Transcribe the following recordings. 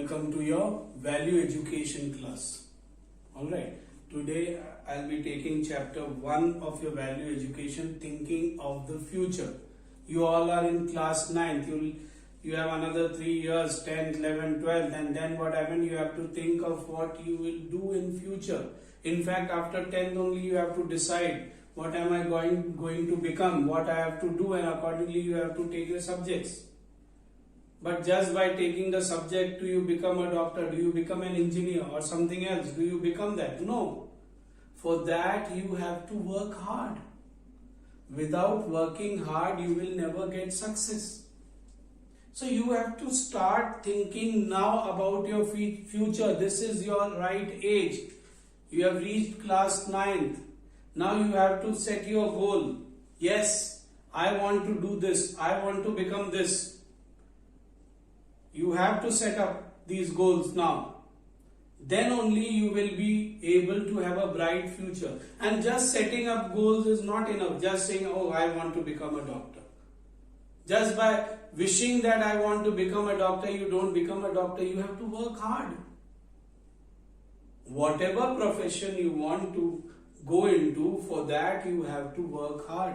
welcome to your value education class. Alright, today I'll be taking chapter 1 of your value education, thinking of the future. You all are in class 9th, you have another 3 years, 10th, 11th, 12th, and then what happened? You have to think of what you will do in future. In fact, after 10th only you have to decide what am I going to become, what I have to do, and accordingly you have to take your subjects. But just by taking the subject, do you become a doctor? Do you become an engineer or something else? Do you become that? No. For that you have to work hard. Without working hard, you will never get success. So you have to start thinking now about your future. This is your right age. You have reached class 9th. Now you have to set your goal. Yes, I want to do this. I want to become this. You have to set up these goals now. Then only you will be able to have a bright future. And just setting up goals is not enough. Just saying, oh, I want to become a doctor. Just by wishing that I want to become a doctor, you don't become a doctor. You have to work hard. Whatever profession you want to go into, for that you have to work hard.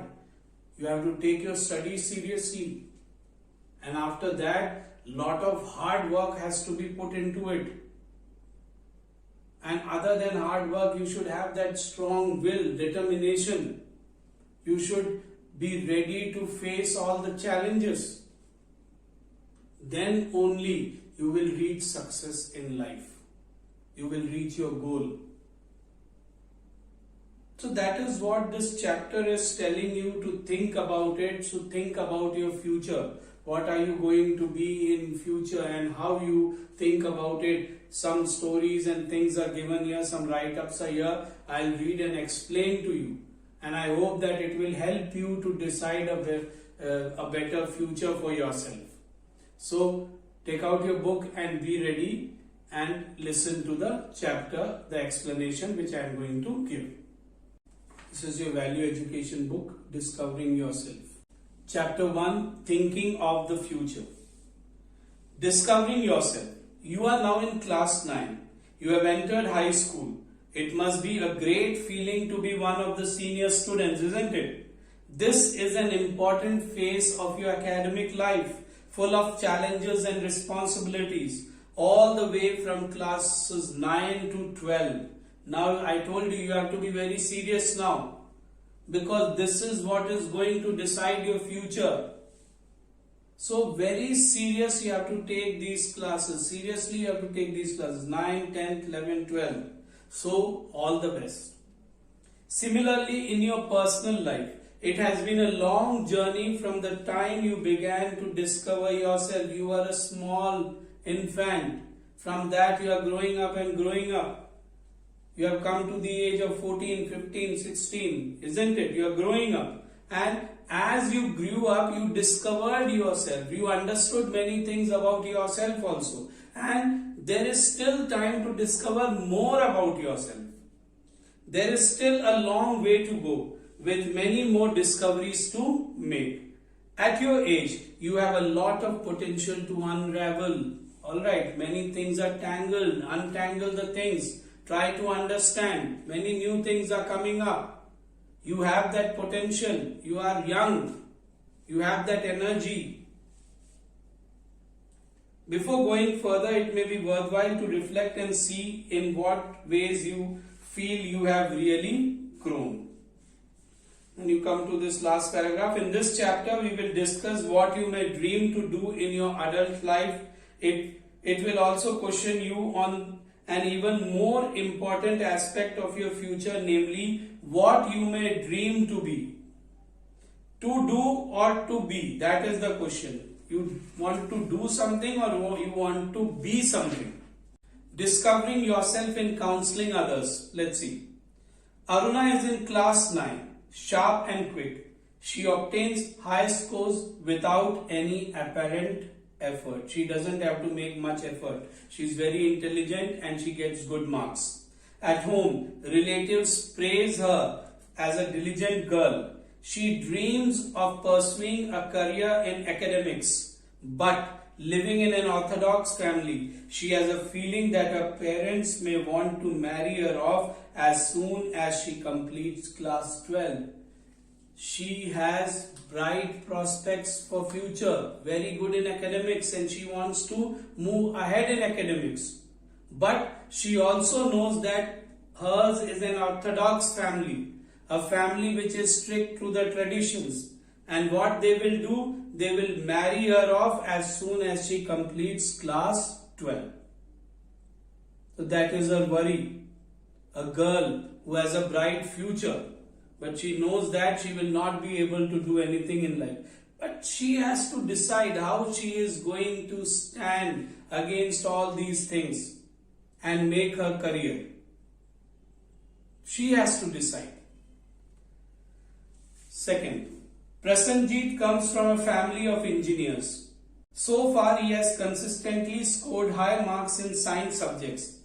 You have to take your studies seriously. And after that, lot of hard work has to be put into it. And other than hard work, you should have that strong will, determination. You should be ready to face all the challenges. Then only you will reach success in life. You will reach your goal. So that is what this chapter is telling you to think about it. So think about your future. What are you going to be in future and how you think about it. Some stories and things are given here, some write-ups are here. I'll read and explain to you. And I hope that it will help you to decide a better future for yourself. So take out your book and be ready and listen to the chapter, the explanation which I am going to give. This is your value education book, Discovering Yourself. Chapter 1, Thinking of the Future. Discovering yourself. You are now in class 9. You have entered high school. It must be a great feeling to be one of the senior students, isn't it? This is an important phase of your academic life, full of challenges and responsibilities, all the way from classes 9 to 12. Now I told you have to be very serious now, because this is what is going to decide your future. So very serious you have to take these classes. Seriously you have to take these classes. 9, 10th, 11, 12. So all the best. Similarly in your personal life, it has been a long journey from the time you began to discover yourself. You are a small infant. From that you are growing up and growing up. You have come to the age of 14, 15, 16, isn't it? You are growing up. And as you grew up, you discovered yourself. You understood many things about yourself also. And there is still time to discover more about yourself. There is still a long way to go with many more discoveries to make. At your age, you have a lot of potential to unravel. Alright, many things are tangled. Untangle the things. Try to understand. Many new things are coming up. You have that potential. You are young. You have that energy. Before going further, it may be worthwhile to reflect and see in what ways you feel you have really grown. And you come to this last paragraph. In this chapter, we will discuss what you may dream to do in your adult life. It will also question you on an even more important aspect of your future, namely what you may dream to be. To do or to be, that is the question. You want to do something or you want to be something. Discovering yourself in counseling others. Let's see. Aruna is in class 9, sharp and quick. She obtains high scores without any apparent effort. She doesn't have to make much effort. She's very intelligent and she gets good marks. At home, relatives praise her as a diligent girl. She dreams of pursuing a career in academics, but living in an orthodox family. She has a feeling that her parents may want to marry her off as soon as she completes class 12. She has bright prospects for future, very good in academics, and she wants to move ahead in academics. But she also knows that hers is an orthodox family, a family which is strict to the traditions. And what they will do, they will marry her off as soon as she completes class 12. So that is her worry. A girl who has a bright future, but she knows that she will not be able to do anything in life. But she has to decide how she is going to stand against all these things and make her career. She has to decide. Second, Prasenjit comes from a family of engineers. So far, he has consistently scored high marks in science subjects.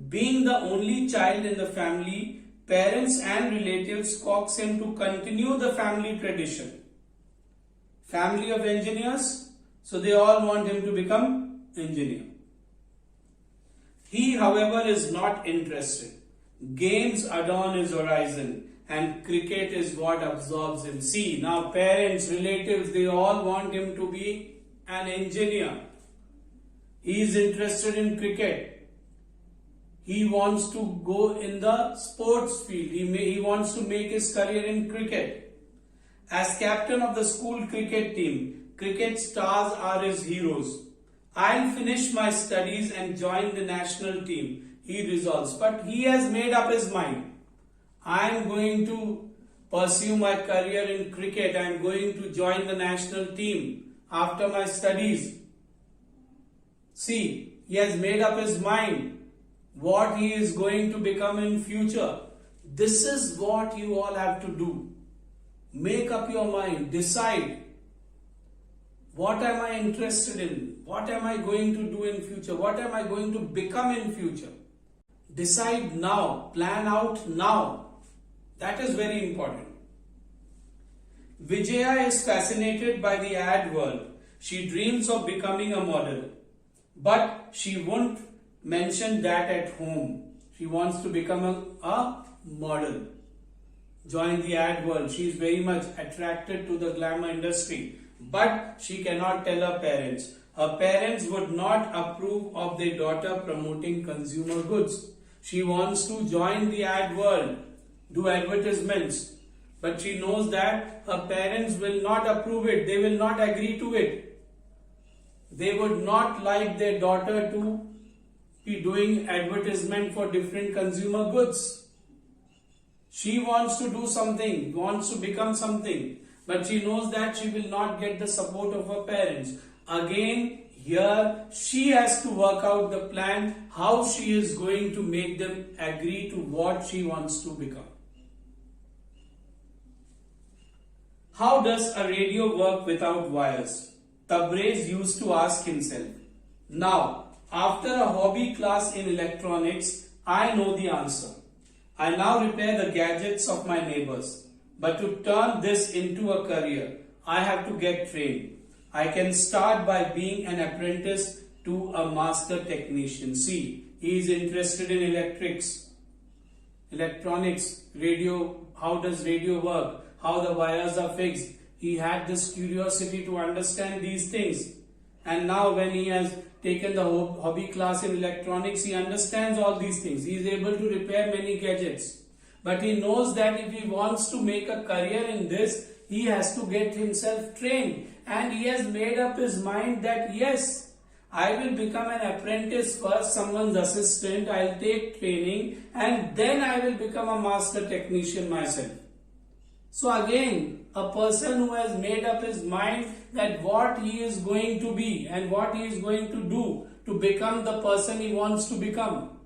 Being the only child in the family, parents and relatives coax him to continue the family tradition. Family of engineers, so they all want him to become engineer. He, however, is not interested. Games adorn his horizon and cricket is what absorbs him. See, now parents, relatives, they all want him to be an engineer. He is interested in cricket. He wants to go in the sports field. He wants to make his career in cricket. As captain of the school cricket team, cricket stars are his heroes. I'll finish my studies and join the national team, he resolves. But he has made up his mind. I am going to pursue my career in cricket. I am going to join the national team after my studies. See, he has made up his mind what he is going to become in future. This is what you all have to do. Make up your mind. Decide. What am I interested in? What am I going to do in future? What am I going to become in future? Decide now. Plan out now. That is very important. Vijaya is fascinated by the ad world. She dreams of becoming a model. But she won't mention that at home. She wants to become a model. Join the ad world. She is very much attracted to the glamour industry. But she cannot tell her parents. Her parents would not approve of their daughter promoting consumer goods. She wants to join the ad world, do advertisements. But she knows that her parents will not approve it. They will not agree to it. They would not like their daughter to be doing advertisement for different consumer goods. She wants to do something, wants to become something, but she knows that she will not get the support of her parents. Again, here she has to work out the plan, how she is going to make them agree to what she wants to become. How does a radio work without wires? Tabrez used to ask himself. Now, after a hobby class in electronics, I know the answer. I now repair the gadgets of my neighbors. But to turn this into a career, I have to get trained. I can start by being an apprentice to a master technician. See, he is interested in electronics, radio, how does radio work, how the wires are fixed. He had this curiosity to understand these things. And now when he has taken the hobby class in electronics, he understands all these things. He is able to repair many gadgets. But he knows that if he wants to make a career in this, he has to get himself trained. And he has made up his mind that yes, I will become an apprentice first, someone's assistant, I will take training and then I will become a master technician myself. So again, a person who has made up his mind that what he is going to be and what he is going to do to become the person he wants to become.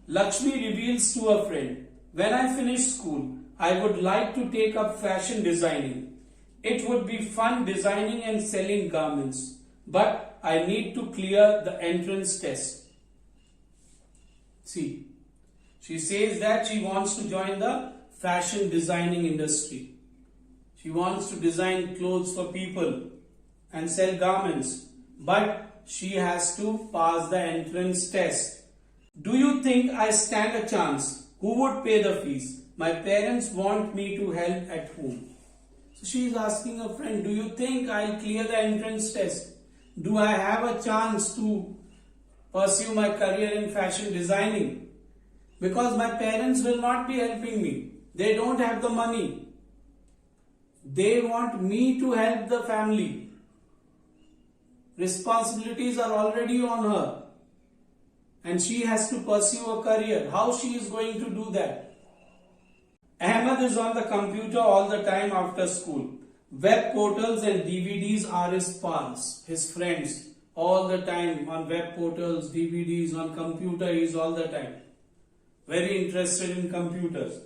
Lakshmi reveals to a friend, when I finish school, I would like to take up fashion designing. It would be fun designing and selling garments, but I need to clear the entrance test. See, she says that she wants to join the fashion designing industry. She wants to design clothes for people and sell garments, but she has to pass the entrance test. Do you think I stand a chance? Who would pay the fees? My parents want me to help at home. So she is asking a friend, do you think I'll clear the entrance test? Do I have a chance to pursue my career in fashion designing? Because my parents will not be helping me. They don't have the money. They want me to help the family. Responsibilities are already on her. And she has to pursue a career. How she is going to do that? Ahmed is on the computer all the time after school. Web portals and DVDs are his pals, his friends. All the time on web portals, DVDs, on computer, he is all the time. Very interested in computers.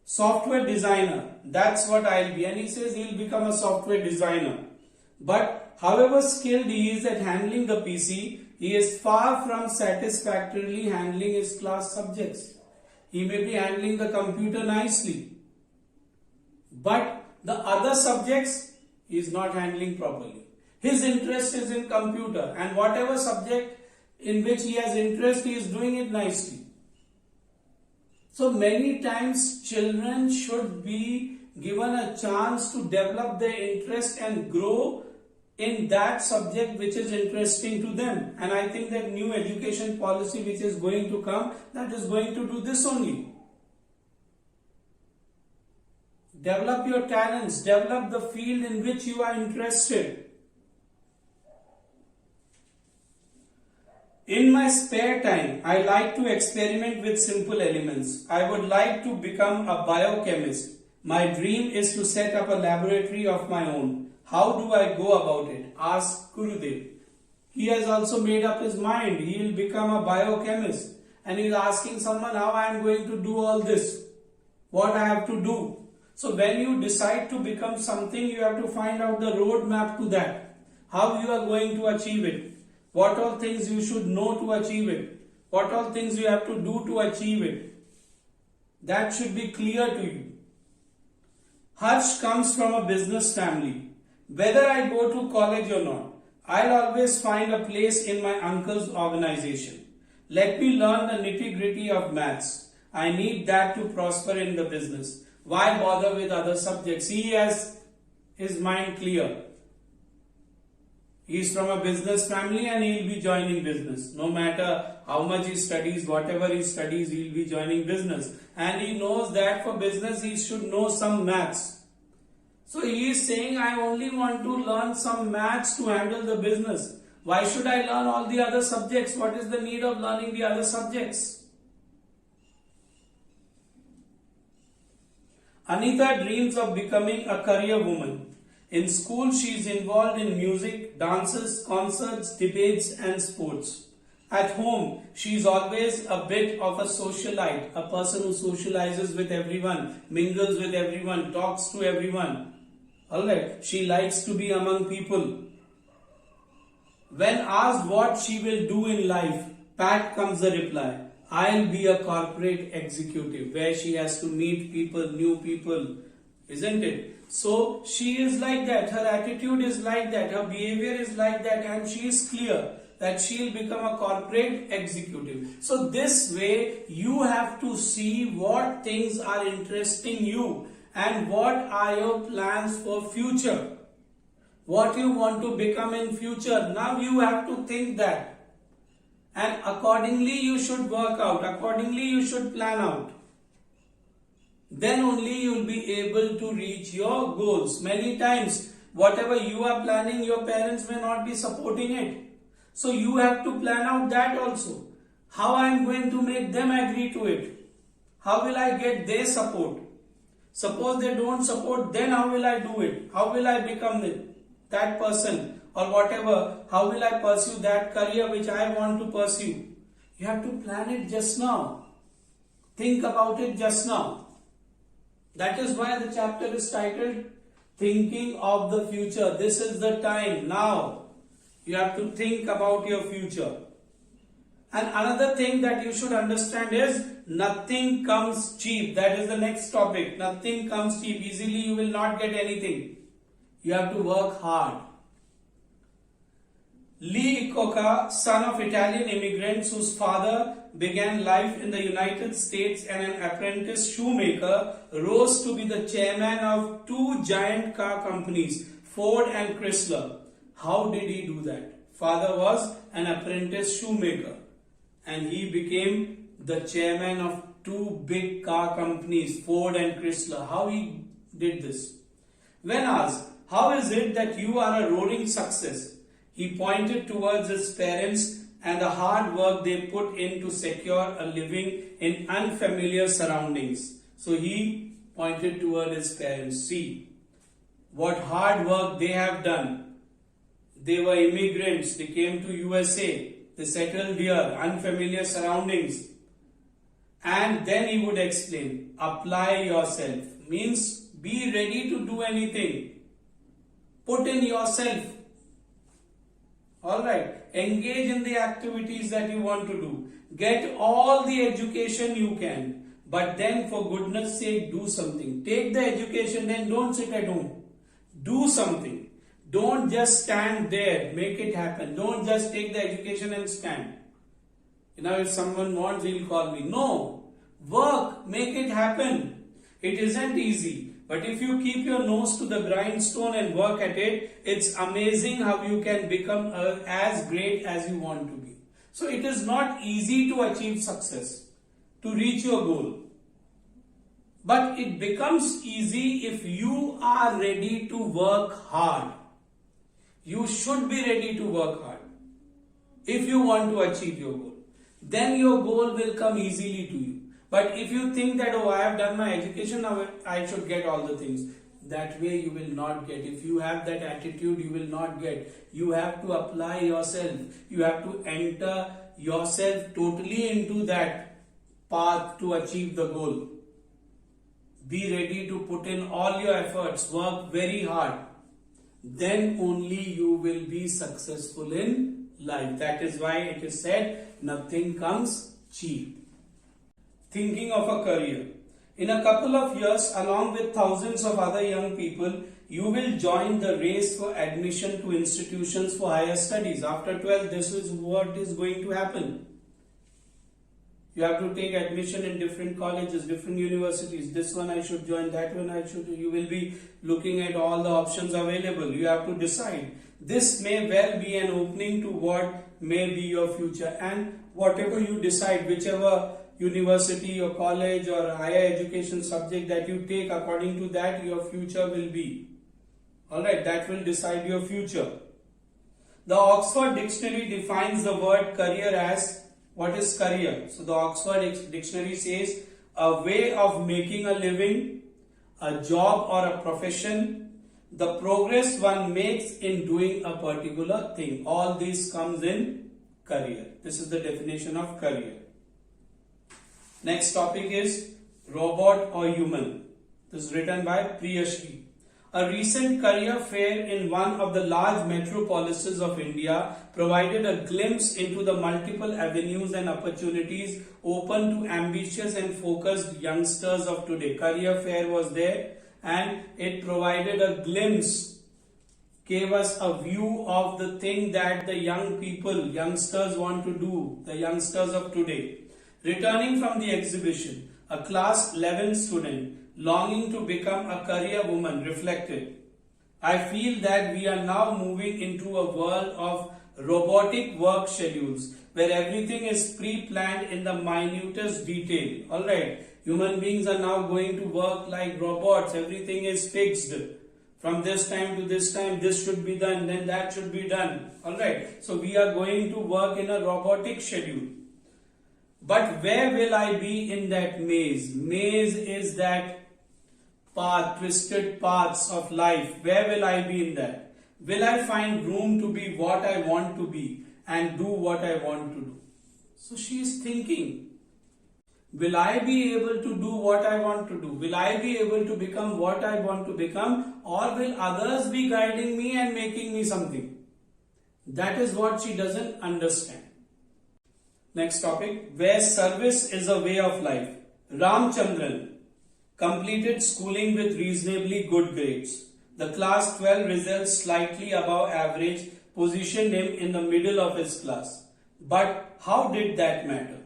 Software designer, that's what I'll be. And he says he'll become a software designer. But however skilled he is at handling the PC, he is far from satisfactorily handling his class subjects. He may be handling the computer nicely, but the other subjects he is not handling properly. His interest is in computer, and whatever subject in which he has interest, he is doing it nicely. So many times children should be given a chance to develop their interest and grow in that subject which is interesting to them. And I think that new education policy which is going to come, that is going to do this only. Develop your talents, develop the field in which you are interested. In my spare time, I like to experiment with simple elements. I would like to become a biochemist. My dream is to set up a laboratory of my own. How do I go about it? Ask Gurudev. He has also made up his mind. He will become a biochemist. And he is asking someone how I am going to do all this. What I have to do. So when you decide to become something, you have to find out the roadmap to that. How you are going to achieve it. What all things you should know to achieve it. What all things you have to do to achieve it. That should be clear to you. Harsh comes from a business family. Whether I go to college or not, I'll always find a place in my uncle's organization. Let me learn the nitty-gritty of maths. I need that to prosper in the business. Why bother with other subjects? He has his mind clear. He is from a business family and he will be joining business. No matter how much he studies, whatever he studies, he will be joining business. And he knows that for business he should know some maths. So he is saying, I only want to learn some maths to handle the business. Why should I learn all the other subjects? What is the need of learning the other subjects? Anita dreams of becoming a career woman. In school, she is involved in music, dances, concerts, debates and sports. At home, she is always a bit of a socialite, a person who socializes with everyone, mingles with everyone, talks to everyone. Alright, she likes to be among people. When asked what she will do in life, pat comes the reply, I'll be a corporate executive, where she has to meet people, new people, isn't it? So she is like that, her attitude is like that, her behavior is like that, and she is clear that she will become a corporate executive. So this way you have to see what things are interesting you and what are your plans for future. What you want to become in future. Now you have to think that. And accordingly you should work out. Accordingly you should plan out. Then only you will be able to reach your goals. Many times whatever you are planning, your parents may not be supporting it. So you have to plan out that also. How I am going to make them agree to it. How will I get their support? Suppose they don't support, then how will I do it? How will I become that person or whatever? How will I pursue that career which I want to pursue? You have to plan it just now. Think about it just now. That is why the chapter is titled Thinking of the Future. This is the time now. You have to think about your future. And another thing that you should understand is nothing comes cheap. That is the next topic. Nothing comes cheap. Easily you will not get anything. You have to work hard. Lee Iacocca, son of Italian immigrants whose father began life in the United States and an apprentice shoemaker, rose to be the chairman of two giant car companies, Ford and Chrysler. How did he do that? Father was an apprentice shoemaker and he became the chairman of two big car companies, Ford and Chrysler. How he did this? When asked, how is it that you are a roaring success? He pointed towards his parents and the hard work they put in to secure a living in unfamiliar surroundings. So he pointed toward his parents. See what hard work they have done. They were immigrants. They came to USA. They settled here, unfamiliar surroundings. And then he would explain, apply yourself. Means be ready to do anything. Put in yourself. Alright, engage in the activities that you want to do. Get all the education you can. But then for goodness sake, do something. Take the education, then don't sit at home. Do something. Don't just stand there. Make it happen. Don't just take the education and stand. If someone wants, he'll call me. No. Work. Make it happen. It isn't easy. But if you keep your nose to the grindstone and work at it, it's amazing how you can become as great as you want to be. So it is not easy to achieve success, to reach your goal. But it becomes easy if you are ready to work hard. You should be ready to work hard if you want to achieve your goal. Then your goal will come easily to you. But if you think that, oh, I have done my education, now I should get all the things. That way you will not get. If you have that attitude, you will not get. You have to apply yourself. You have to enter yourself totally into that path to achieve the goal. Be ready to put in all your efforts. Work very hard. Then only you will be successful in life. That is why it is said, nothing comes cheap. Thinking of a career. In a couple of years, along with thousands of other young people, you will join the race for admission to institutions for higher studies. After 12, this is what is going to happen. You have to take admission in different colleges, different universities. This one I should join, that one I should. You will be looking at all the options available. You have to decide. This may well be an opening to what may be your future. And whatever you decide, whichever university or college or higher education subject that you take, according to that your future will be. Alright, that will decide your future. The Oxford Dictionary defines the word career as, what is career? So the Oxford Dictionary says, a way of making a living, a job or a profession, the progress one makes in doing a particular thing. All this comes in career. This is the definition of career. Next topic is robot or human. This is written by Priyashri. A recent career fair in one of the large metropolises of India provided a glimpse into the multiple avenues and opportunities open to ambitious and focused youngsters of today. Career fair was there and it provided a glimpse, gave us a view of the thing that the young people, youngsters want to do, the youngsters of today. Returning from the exhibition, a class 11 student longing to become a career woman reflected, I feel that we are now moving into a world of robotic work schedules where everything is pre-planned in the minutest detail. Alright, human beings are now going to work like robots. Everything is fixed. From this time to this time, this should be done, then that should be done. Alright, so we are going to work in a robotic schedule. But where will I be in that maze? Maze is that path, twisted paths of life. Where will I be in that? Will I find room to be what I want to be and do what I want to do? So she is thinking, will I be able to do what I want to do? Will I be able to become what I want to become? Or will others be guiding me and making me something? That is what she doesn't understand. Next topic, where service is a way of life. Ramchandran completed schooling with reasonably good grades. The class 12 results slightly above average positioned him in the middle of his class. But how did that matter?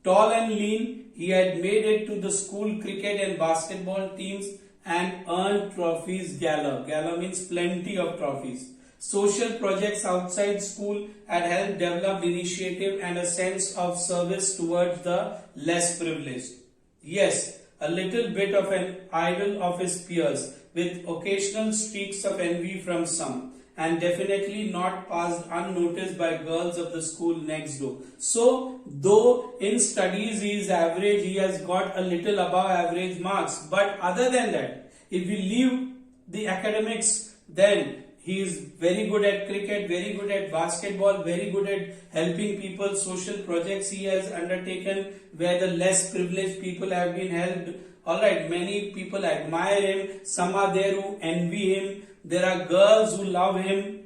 Tall and lean, he had made it to the school cricket and basketball teams and earned trophies gala. Gala means plenty of trophies. Social projects outside school had helped develop initiative and a sense of service towards the less privileged. Yes, a little bit of an idol of his peers, with occasional streaks of envy from some, and definitely not passed unnoticed by girls of the school next door. So, though in studies he is average, he has got a little above average marks. But other than that, if we leave the academics, then he is very good at cricket, very good at basketball, very good at helping people. Social projects he has undertaken where the less privileged people have been helped. Alright, many people admire him. Some are there who envy him. There are girls who love him.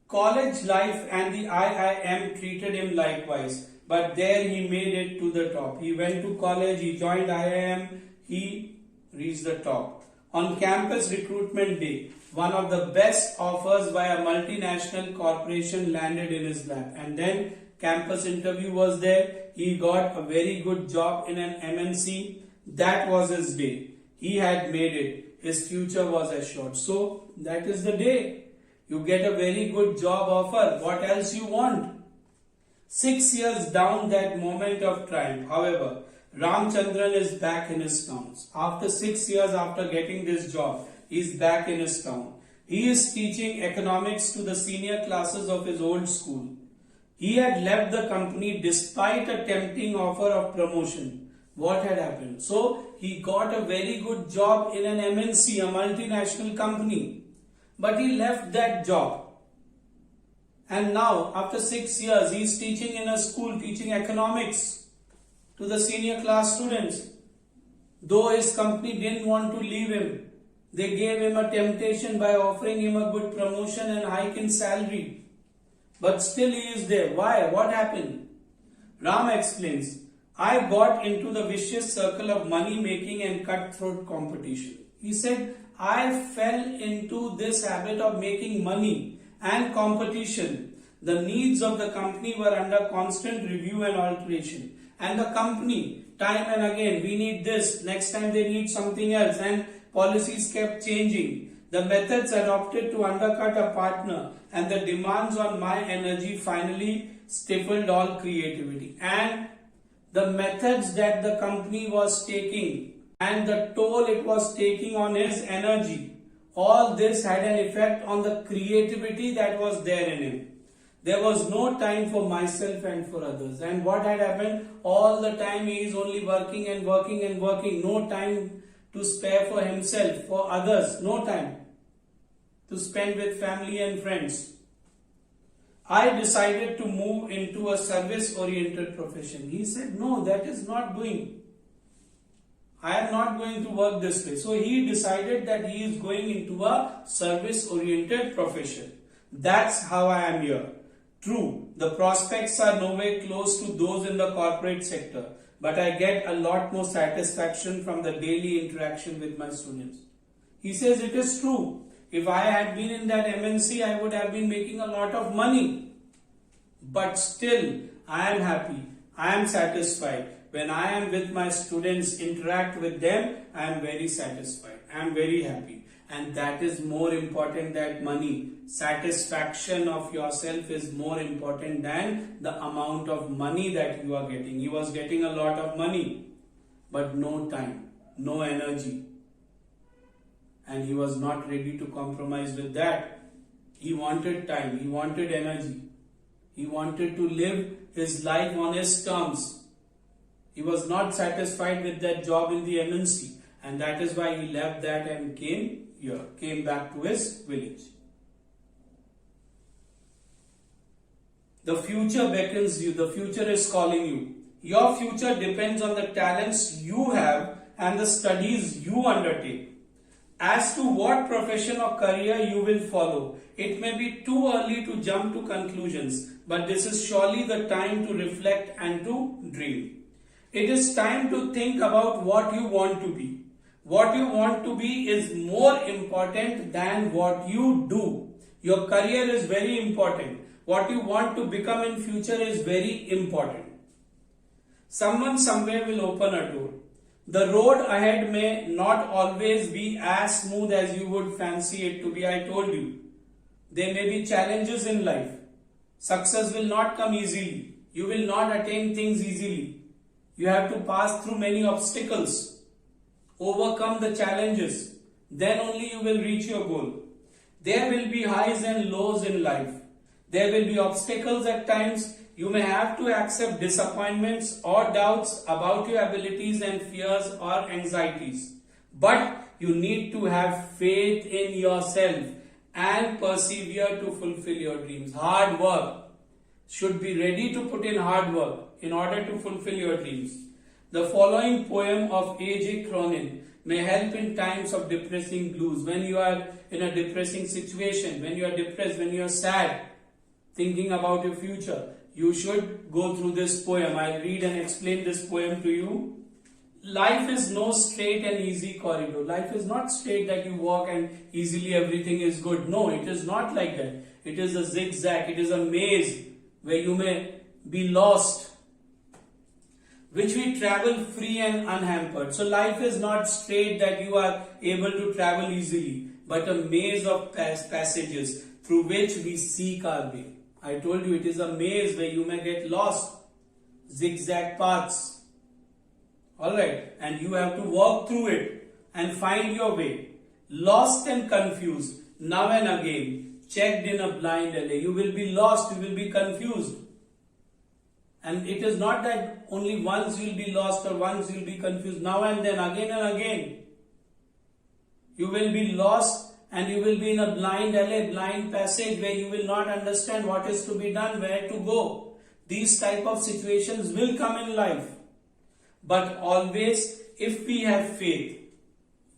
College life and the IIM treated him likewise. But there he made it to the top. He went to college, he joined IIM, he reached the top. On campus recruitment day, one of the best offers by a multinational corporation landed in his lap. And then campus interview was there. He got a very good job in an MNC. That was his day. He had made it. His future was assured. So that is the day. You get a very good job offer. What else you want? 6 years down that moment of triumph, however, Ramchandran is back in his town. After 6 years after getting this job, he is back in his town. He is teaching economics to the senior classes of his old school. He had left the company despite a tempting offer of promotion. What had happened? So, he got a very good job in an MNC, a multinational company. But he left that job. And now, after 6 years, he is teaching in a school, teaching economics to the senior class students. Though his company didn't want to leave him, they gave him a temptation by offering him a good promotion and hike in salary. But still he is there. Why? What happened? Ram explains, I got into the vicious circle of money making and cutthroat competition. He said, I fell into this habit of making money and competition. The needs of the company were under constant review and alteration. And the company, time and again, we need this, next time they need something else, and policies kept changing. The methods adopted to undercut a partner and the demands on my energy finally stifled all creativity. And the methods that the company was taking and the toll it was taking on his energy, all this had an effect on the creativity that was there in him. There was no time for myself and for others. And what had happened? All the time he is only working and working and working. No time to spare for himself, for others. No time to spend with family and friends. I decided to move into a service-oriented profession. He said, no, that is not doing. I am not going to work this way. So he decided that he is going into a service-oriented profession. That's how I am here. True, the prospects are nowhere close to those in the corporate sector, but I get a lot more satisfaction from the daily interaction with my students. He says it is true. If I had been in that MNC, I would have been making a lot of money. But still, I am happy. I am satisfied. When I am with my students, interact with them, I am very satisfied. I am very happy. And that is more important than money. Satisfaction of yourself is more important than the amount of money that you are getting. He was getting a lot of money, but no time, no energy. And he was not ready to compromise with that. He wanted time, he wanted energy. He wanted to live his life on his terms. He was not satisfied with that job in the MNC. And that is why he left that and came here, came back to his village. The future beckons you, the future is calling you. Your future depends on the talents you have and the studies you undertake. As to what profession or career you will follow, it may be too early to jump to conclusions, but this is surely the time to reflect and to dream. It is time to think about what you want to be. What you want to be is more important than what you do. Your career is very important. What you want to become in future is very important. Someone somewhere will open a door. The road ahead may not always be as smooth as you would fancy it to be. I told you. There may be challenges in life. Success will not come easily. You will not attain things easily. You have to pass through many obstacles. Overcome the challenges. Then only you will reach your goal. There will be highs and lows in life. There will be obstacles at times. You may have to accept disappointments or doubts about your abilities and fears or anxieties. But you need to have faith in yourself and persevere to fulfill your dreams. Hard work. Should be ready to put in hard work in order to fulfill your dreams. The following poem of A.J. Cronin may help in times of depressing blues. When you are in a depressing situation, when you are depressed, when you are sad, thinking about your future, you should go through this poem. I'll read and explain this poem to you. Life is no straight and easy corridor. Life is not straight that you walk and easily everything is good. No, it is not like that. It is a zigzag. It is a maze where you may be lost, which we travel free and unhampered. So life is not straight that you are able to travel easily, but a maze of passages through which we seek our way. I told you it is a maze where you may get lost, zigzag paths. Alright, and you have to walk through it and find your way. Lost and confused, now and again, checked in a blind alley. You will be lost, you will be confused. And it is not that only once you will be lost or once you will be confused. Now and then, again and again. You will be lost and you will be in a blind alley, blind passage where you will not understand what is to be done, where to go. These type of situations will come in life. But always, if we have faith,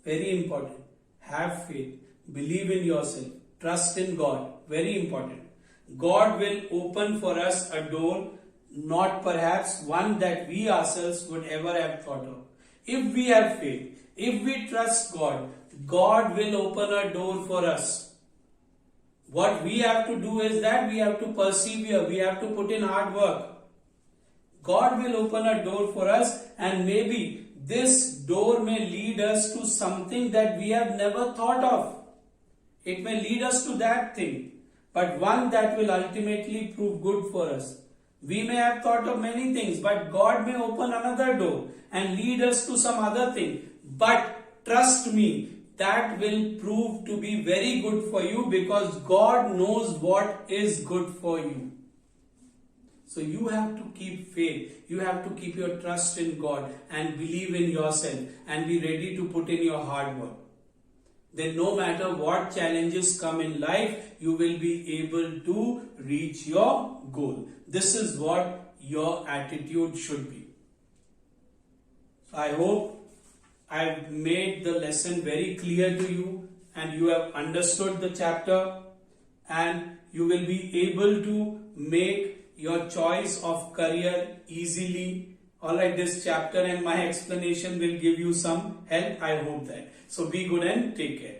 very important, have faith, believe in yourself, trust in God, very important. God will open for us a door, not perhaps one that we ourselves would ever have thought of. If we have faith, if we trust God, God will open a door for us. What we have to do is that we have to persevere, we have to put in hard work. God will open a door for us, and maybe this door may lead us to something that we have never thought of. It may lead us to that thing, but one that will ultimately prove good for us. We may have thought of many things, but God may open another door and lead us to some other thing. But trust me, that will prove to be very good for you, because God knows what is good for you. So you have to keep faith. You have to keep your trust in God and believe in yourself and be ready to put in your hard work. Then no matter what challenges come in life, you will be able to reach your goal. This is what your attitude should be. So I hope I've made the lesson very clear to you and you have understood the chapter, and you will be able to make your choice of career easily. Alright, this chapter and my explanation will give you some help. I hope that. So be good and take care.